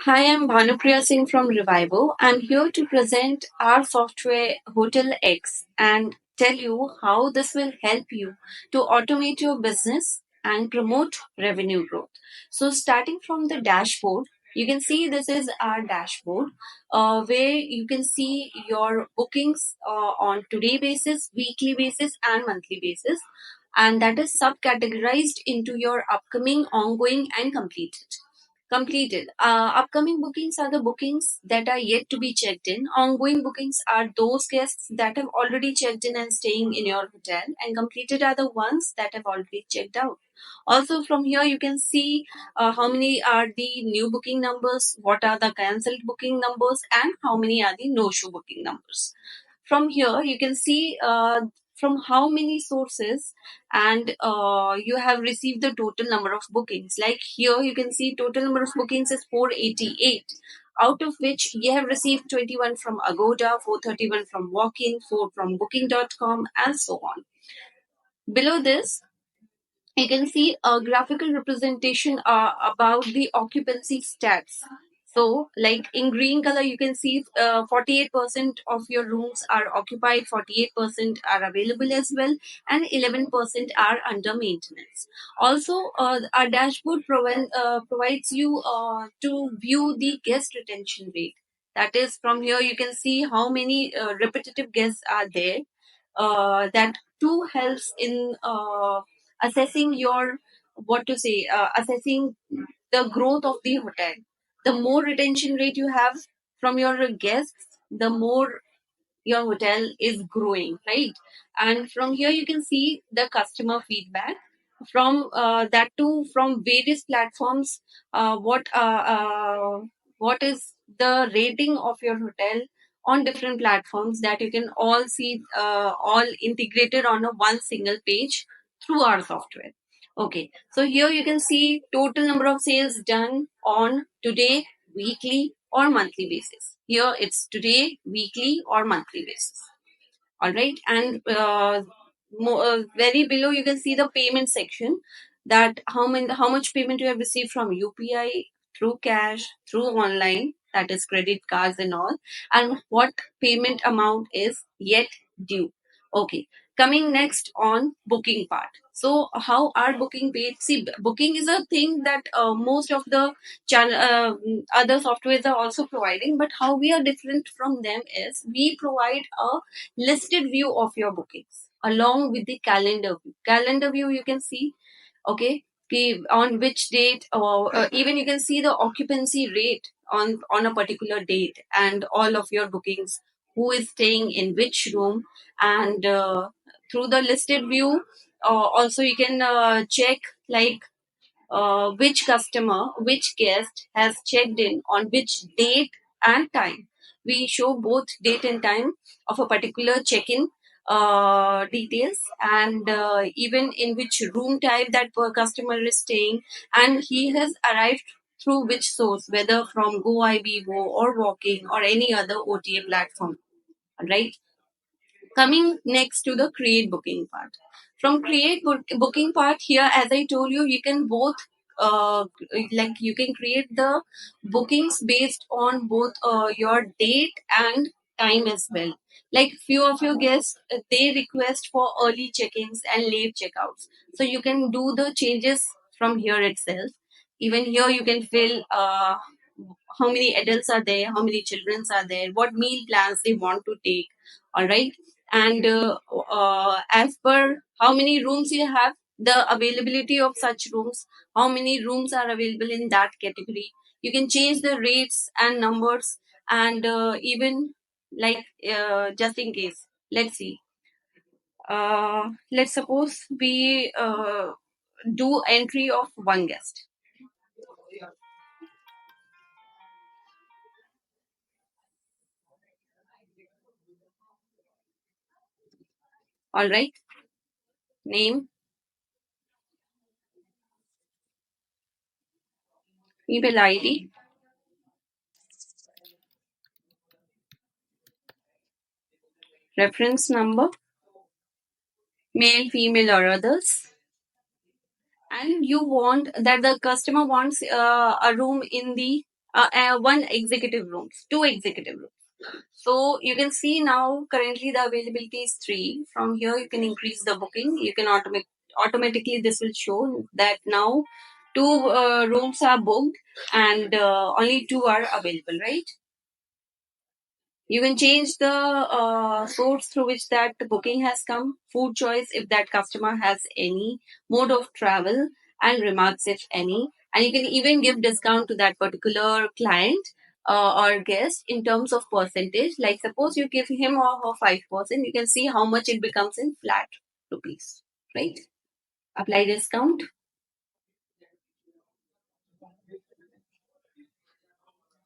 Hi, I'm Bhanupriya Singh from Revivo. I'm here to present our software Hotel X and tell you how this will help you to automate your business and promote revenue growth. So, starting from the dashboard, you can see this is our dashboard where you can see your bookings on today basis, weekly basis, and monthly basis. And that is subcategorized into your upcoming, ongoing, and completed. Upcoming bookings are the bookings that are yet to be checked in. Ongoing bookings are those guests that have already checked in and staying in your hotel, and completed are the ones that have already checked out. Also, from here you can see how many are the new booking numbers, what are the cancelled booking numbers, and how many are the no-show booking numbers. From here, you can see from how many sources and you have received the total number of bookings. Like here, you can see total number of bookings is 488, out of which you have received 21 from Agoda, 431 from Walk-in, 4 from Booking.com, and so on. Below this, you can see a graphical representation about the occupancy stats. So, like in green color, you can see 48% of your rooms are occupied, 48% are available as well, and 11% are under maintenance. Also, our dashboard provides you to view the guest retention rate. That is, from here you can see how many repetitive guests are there. That too helps in assessing your assessing the growth of the hotel. The more retention rate you have from your guests, the more your hotel is growing, right? And from here you can see the customer feedback from that too from various platforms. What is the rating of your hotel on different platforms, that you can all see all integrated on a one single page through our software. Okay, so here you can see total number of sales done on today, weekly, or monthly basis. Here it's today, weekly, or monthly basis. All right, and very below you can see the payment section, that how much payment you have received from UPI, through cash, through online, that is credit cards and all, and what payment amount is yet due. Okay, coming next on booking part. So how are booking paid? See, booking is a thing that most of the other softwares are also providing, but how we are different from them is we provide a listed view of your bookings along with the calendar view. Calendar view you can see, okay, on which date, or even you can see the occupancy rate on a particular date, and all of your bookings, who is staying in which room, and through the listed view, also you can check like which customer, which guest has checked in on which date and time. We show both date and time of a particular check-in details, and even in which room type that per customer is staying, and he has arrived through which source, whether from GoIBO or Walking or any other OTA platform, right? Coming next to the create booking part. From booking part, here as I told you, you can both like you can create the bookings based on both your date and time as well. Like few of your guests, they request for early check-ins and late checkouts, so you can do the changes from here itself. Even here you can fill how many adults are there, how many children are there, what meal plans they want to take. All right, and as per how many rooms you have, the availability of such rooms, how many rooms are available in that category, you can change the rates and numbers. And even like just in case, let's see, let's suppose we do entry of one guest. All right, name, email ID, reference number, male, female, or others. And you want that the customer wants a room in the one executive rooms, two executive rooms. So you can see now currently the availability is 3. From here you can increase the booking. You can automatically this will show that now 2 rooms are booked and only 2 are available, right? You can change the source through which that booking has come, food choice if that customer has any, mode of travel, and remarks if any. And you can even give discount to that particular client or guest in terms of percentage. Like suppose you give him or her 5%, you can see how much it becomes in flat rupees, right? Apply discount,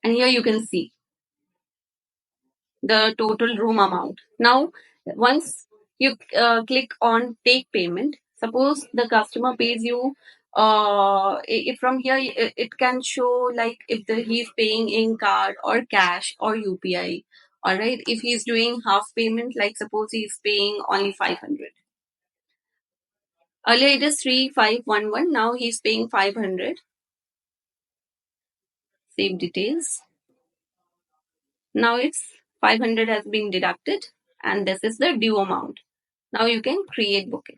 and here you can see the total room amount. Now, once you click on take payment, suppose the customer pays you, if from here it can show like if he's paying in card or cash or UPI. All right, if he's doing half payment, like suppose he's paying only 500. Earlier it is 3511. Now he's paying 500. Save details. Now it's 500 has been deducted, and this is the due amount. Now you can create booking.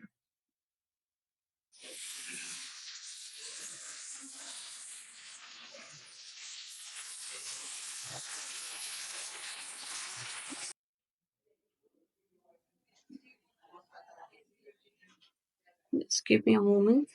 Just give me a moment.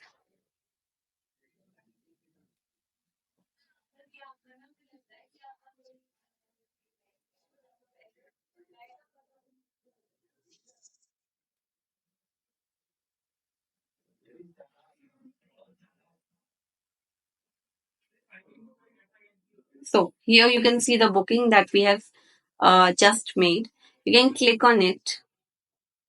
So here you can see the booking that we have just made. You can click on it.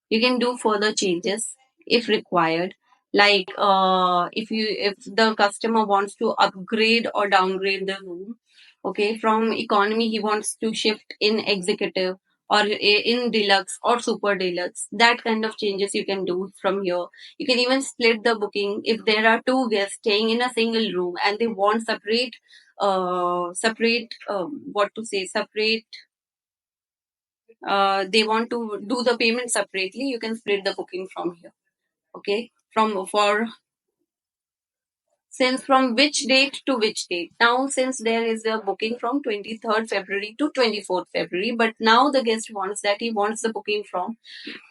You can do further changes if required. Like if the customer wants to upgrade or downgrade the room, okay, from economy he wants to shift in executive or in deluxe or super deluxe. That kind of changes you can do from here. You can even split the booking if there are 2 guests staying in a single room and they want separate, they want to do the payment separately. You can split the booking from here. Okay, from which date to which date. Now since there is a booking from 23rd February to 24th February, but now the guest wants that he wants the booking from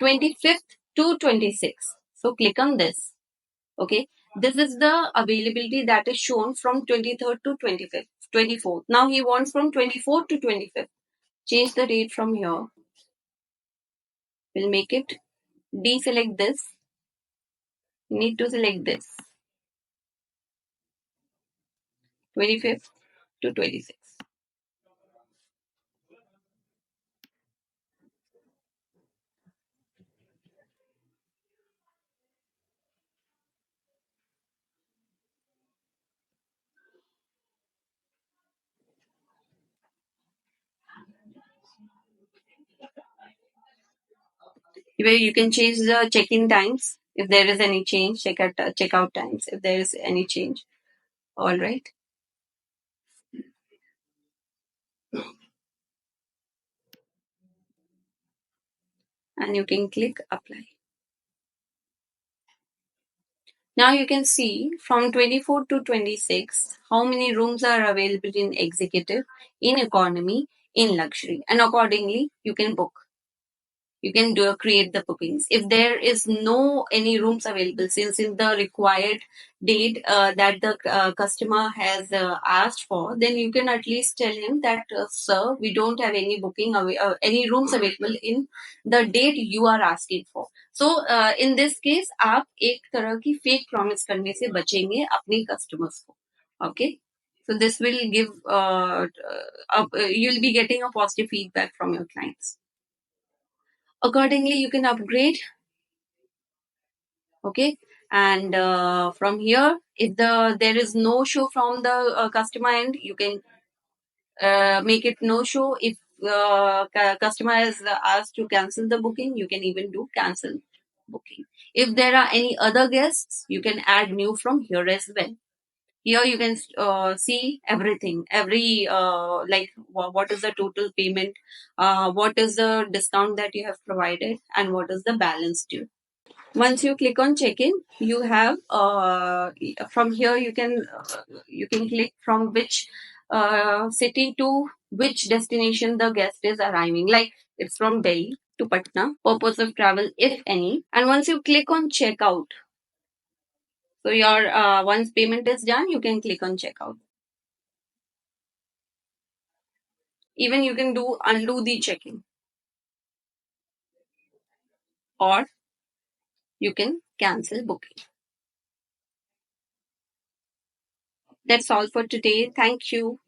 25th to 26th. So click on this. Okay, this is the availability that is shown from 23rd to 25th, 24th. Now he wants from 24th to 25th. Change the date from here. We'll make it, deselect this. You need to select this, 25th to 26th. Where you can change the check-in times if there is any change, checkout times if there is any change. All right, and you can click apply. Now you can see from 24 to 26 how many rooms are available in executive, in economy, in luxury, and accordingly you can book. You can create the bookings if there is no any rooms available, since in the required date that the customer has asked for, then you can at least tell him that sir, we don't have any any rooms available in the date you are asking for. So in this case आप एक तरह की fake promise करने से बचेंगे अपने customers को. Okay, so this will give you'll be getting a positive feedback from your clients. Accordingly you can upgrade. Okay, and from here if there is no show from the customer end, you can make it no show. If customer is asked to cancel the booking, you can even do cancel booking. If there are any other guests, you can add new from here as well. Here you can see everything, every like what is the total payment, what is the discount that you have provided, and what is the balance due. Once you click on check-in, you have from here you can click from which city to which destination the guest is arriving. Like it's from Delhi to Patna, purpose of travel, if any. And once you click on checkout, so your once payment is done, you can click on checkout. Even you can do undo the check-in, or you can cancel booking. That's all for today. Thank you.